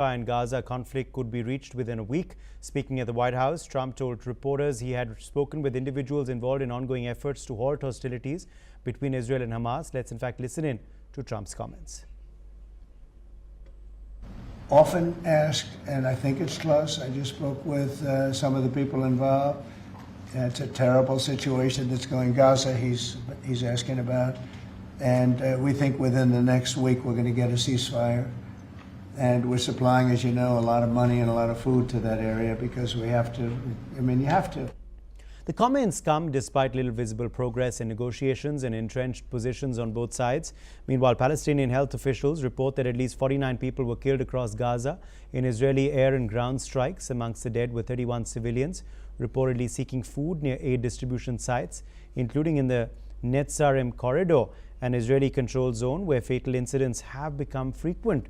and Gaza conflict could be reached within a week. Speaking at the White House, Trump told reporters he had spoken with individuals involved in ongoing efforts to halt hostilities between Israel and Hamas. Let's in fact listen in to Trump's comments. Often asked, and I think it's close. I just spoke with some of the people involved. It's a terrible situation that's going Gaza. He's asking about, and we think within the next week we're going to get a ceasefire. And we're supplying, as you know, a lot of money and a lot of food to that area because we have to. I mean, you have to. The comments come despite little visible progress in negotiations and entrenched positions on both sides. Meanwhile, Palestinian health officials report that at least 49 people were killed across Gaza in Israeli air and ground strikes. Amongst the dead were 31 civilians, reportedly seeking food near aid distribution sites, including in the Netzarim corridor, an Israeli-controlled zone where fatal incidents have become frequent.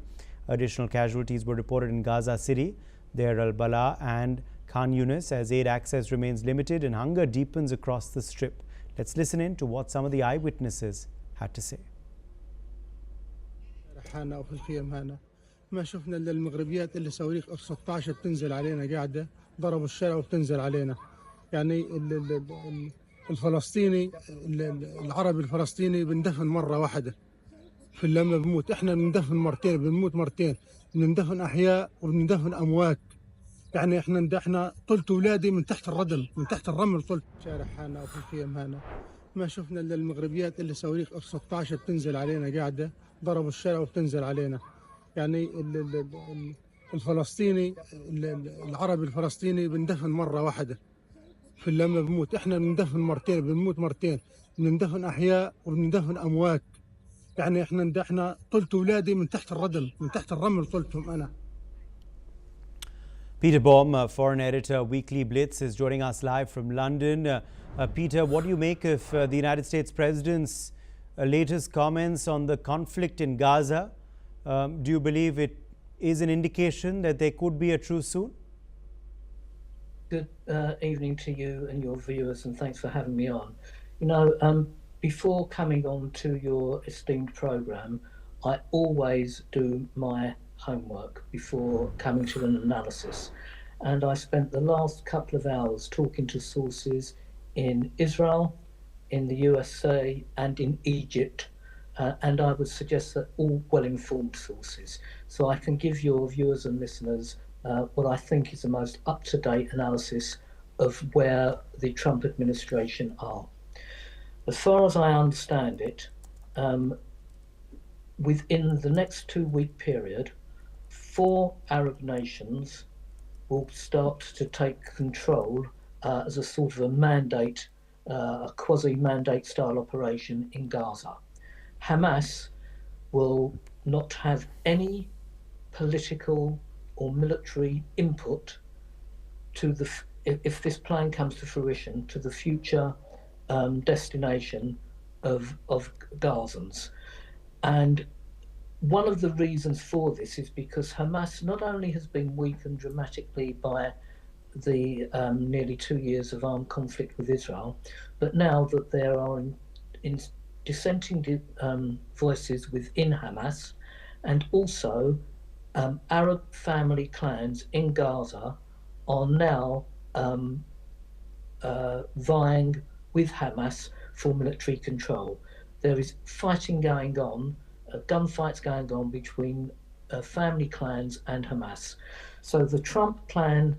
Additional casualties were reported in Gaza City, Deir al-Balah and Khan Yunis as aid access remains limited and hunger deepens across the strip. Let's listen in to what some of the eyewitnesses had to say. ما شفنا الا المغربيات اللي صواريخ اف 16 بتنزل علينا قاعده ضربوا الشارع وبتنزل علينا يعني الفلسطيني العربي الفلسطيني بندفن مره واحده في لما بموت احنا بندفن مرتين بنموت مرتين بندفن احياء وبندفن اموات يعني احنا طلت اولادي من تحت الردم من تحت الرمل طلت شارع هنا وفي الخيم هنا ما شفنا الا المغربيات اللي صواريخ اف 16 بتنزل علينا قاعده ضربوا الشارع وبتنزل علينا يعني الفلسطيني العربي الفلسطيني بندفن مره واحده في لما بموت احنا بندفن مرتين بنموت مرتين بندفن احياء وبندفن اموات يعني احنا طلت اولادي من تحت الردم من تحت الرمل طلتهم انا. Peter Baum, foreign editor, Weekly Blitz, is joining us live from London. Peter, what do you make of the United States President's latest comments on the conflict in Gaza? Do you believe it is an indication that there could be a truce soon? Good evening to you and your viewers, and thanks for having me on. You know, before coming on to your esteemed programme, I always do my homework before coming to an analysis. And I spent the last couple of hours talking to sources in Israel, in the USA, and in Egypt. And I would suggest that all well-informed sources. So I can give your viewers and listeners what I think is the most up-to-date analysis of where the Trump administration are. As far as I understand it, within the next 2-week period, 4 Arab nations will start to take control as a sort of a mandate, a quasi-mandate style operation in Gaza. Hamas will not have any political or military input to the, if this plan comes to fruition, to the future destination of Gazans. And one of the reasons for this is because Hamas not only has been weakened dramatically by the nearly 2 years of armed conflict with Israel, but now that there are dissenting voices within Hamas, and also Arab family clans in Gaza are now vying with Hamas for military control. There is fighting going on, gunfights going on between family clans and Hamas. So the Trump plan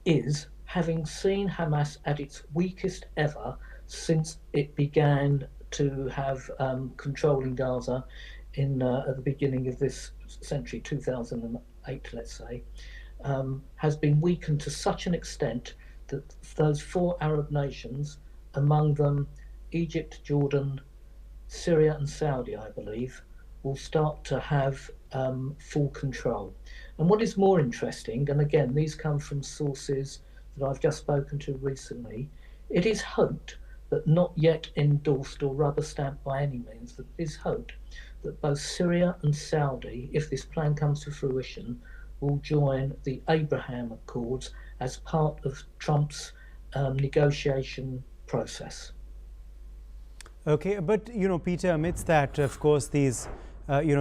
is, having seen Hamas at its weakest ever since it began to have control in Gaza in at the beginning of this century, 2008, let's say, has been weakened to such an extent that those 4 Arab nations, among them Egypt, Jordan, Syria and Saudi, I believe, will start to have full control. And what is more interesting, and again, these come from sources that I've just spoken to recently, it is hoped, but not yet endorsed or rubber stamped by any means, that it is hoped that both Syria and Saudi, if this plan comes to fruition, will join the Abraham Accords as part of Trump's negotiation process. Okay, but Peter, amidst that, of course, these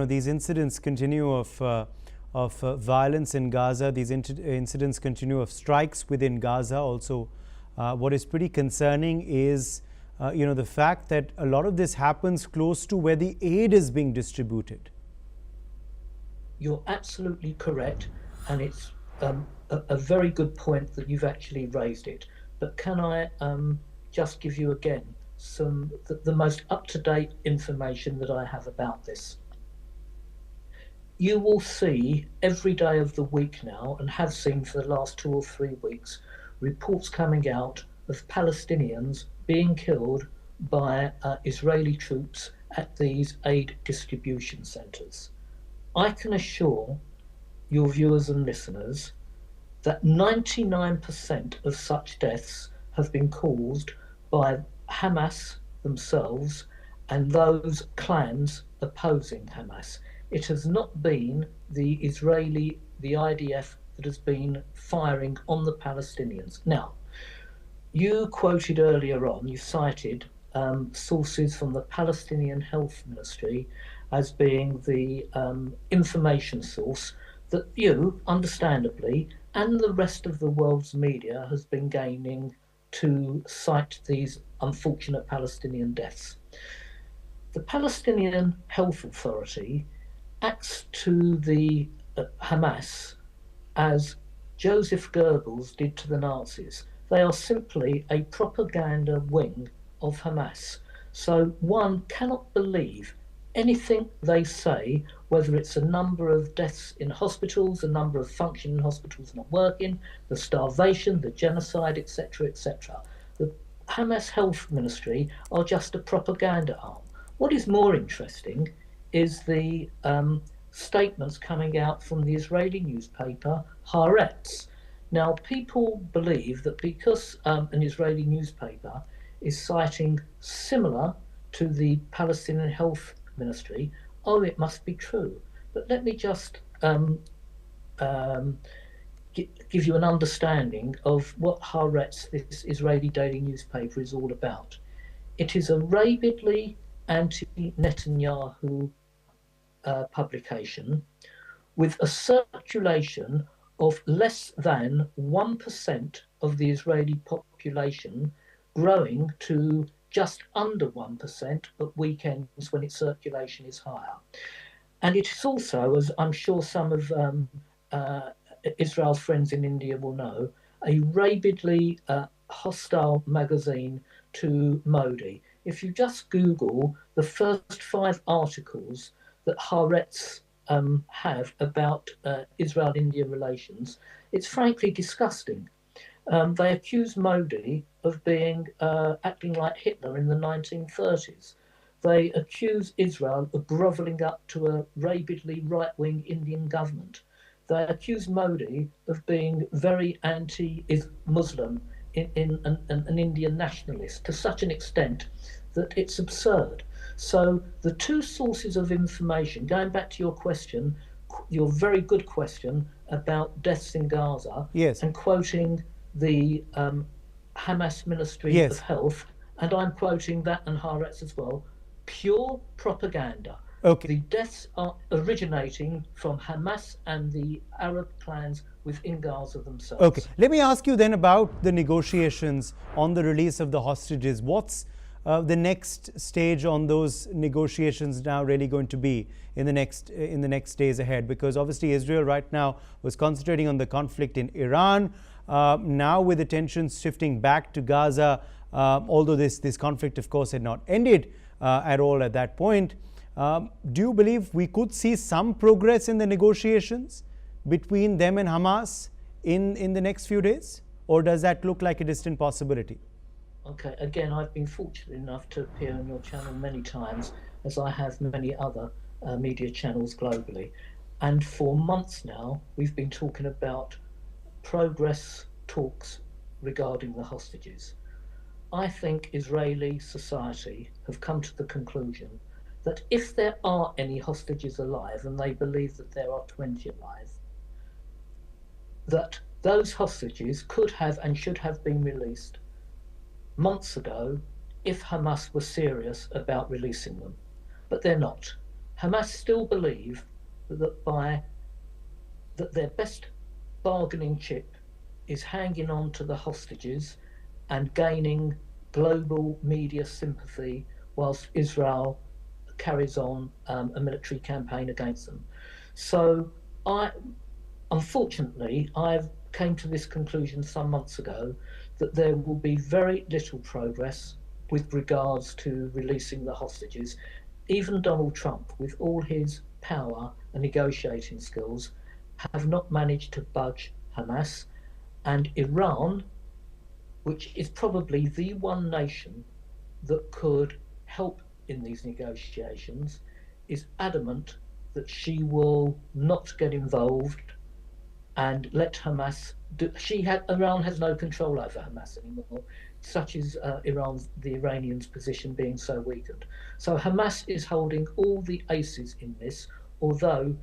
these incidents continue of of violence in Gaza. These incidents continue of strikes within Gaza. Also, what is pretty concerning is the fact that a lot of this happens close to where the aid is being distributed. You're absolutely correct, and it's a very good point that you've actually raised it. But can I just give you again the most up-to-date information that I have about this? You will see every day of the week now, and have seen for the last 2 or 3 weeks, reports coming out of Palestinians being killed by Israeli troops at these aid distribution centres. I can assure your viewers and listeners that 99% of such deaths have been caused by Hamas themselves and those clans opposing Hamas. It has not been the IDF, that has been firing on the Palestinians. Now, you quoted earlier on, you cited sources from the Palestinian Health Ministry as being the information source that you, understandably, and the rest of the world's media has been gaining to cite these unfortunate Palestinian deaths. The Palestinian Health Authority acts to the Hamas as Joseph Goebbels did to the Nazis. They are simply a propaganda wing of Hamas. So one cannot believe anything they say, whether it's a number of deaths in hospitals, a number of functioning hospitals not working, the starvation, the genocide, etc., etc. The Hamas Health Ministry are just a propaganda arm. What is more interesting is the statements coming out from the Israeli newspaper Haaretz. Now, people believe that because an Israeli newspaper is citing similar to the Palestinian Health Ministry, it must be true. But let me just give you an understanding of what Haaretz, this Israeli daily newspaper, is all about. It is a rabidly anti-Netanyahu publication with a circulation of less than 1% of the Israeli population, growing to just under 1% at weekends when its circulation is higher. And it is also, as I'm sure some of Israel's friends in India will know, a rabidly hostile magazine to Modi. If you just Google the first 5 articles that Haaretz have about Israel-India relations, it's frankly disgusting. They accuse Modi of being acting like Hitler in the 1930s. They accuse Israel of grovelling up to a rabidly right-wing Indian government. They accuse Modi of being very anti-Muslim an Indian nationalist to such an extent that it's absurd. So the two sources of information, going back to your question, your very good question about deaths in Gaza, yes, and quoting the Hamas Ministry yes. of Health, and I'm quoting that and Haaretz as well, pure propaganda. Okay. The deaths are originating from Hamas and the Arab clans within Gaza themselves. Okay, let me ask you then about the negotiations on the release of the hostages. What's the next stage on those negotiations now really going to be in the next days ahead? Because obviously Israel right now was concentrating on the conflict in Iran. Now with the tensions shifting back to Gaza, although this conflict of course had not ended at all at that point, do you believe we could see some progress in the negotiations between them and Hamas in the next few days? Or does that look like a distant possibility? Okay, again, I've been fortunate enough to appear on your channel many times, as I have many other media channels globally. And for months now, we've been talking about progress talks regarding the hostages. I think Israeli society have come to the conclusion that if there are any hostages alive, and they believe that there are 20 alive, that those hostages could have and should have been released months ago if Hamas were serious about releasing them. But they're not. Hamas still believe that by that their best bargaining chip is hanging on to the hostages and gaining global media sympathy whilst Israel carries on a military campaign against them. So unfortunately, I've came to this conclusion some months ago that there will be very little progress with regards to releasing the hostages. Even Donald Trump, with all his power and negotiating skills, have not managed to budge Hamas, and Iran, which is probably the one nation that could help in these negotiations, is adamant that she will not get involved and let Hamas do. Iran has no control over Hamas anymore. Such is the Iranians' position being so weakened. So Hamas is holding all the aces in this, although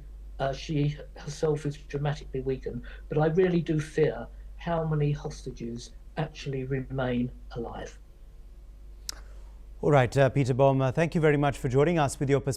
she herself is dramatically weakened. But I really do fear how many hostages actually remain alive. All right, Peter Baum, thank you very much for joining us with your perspective.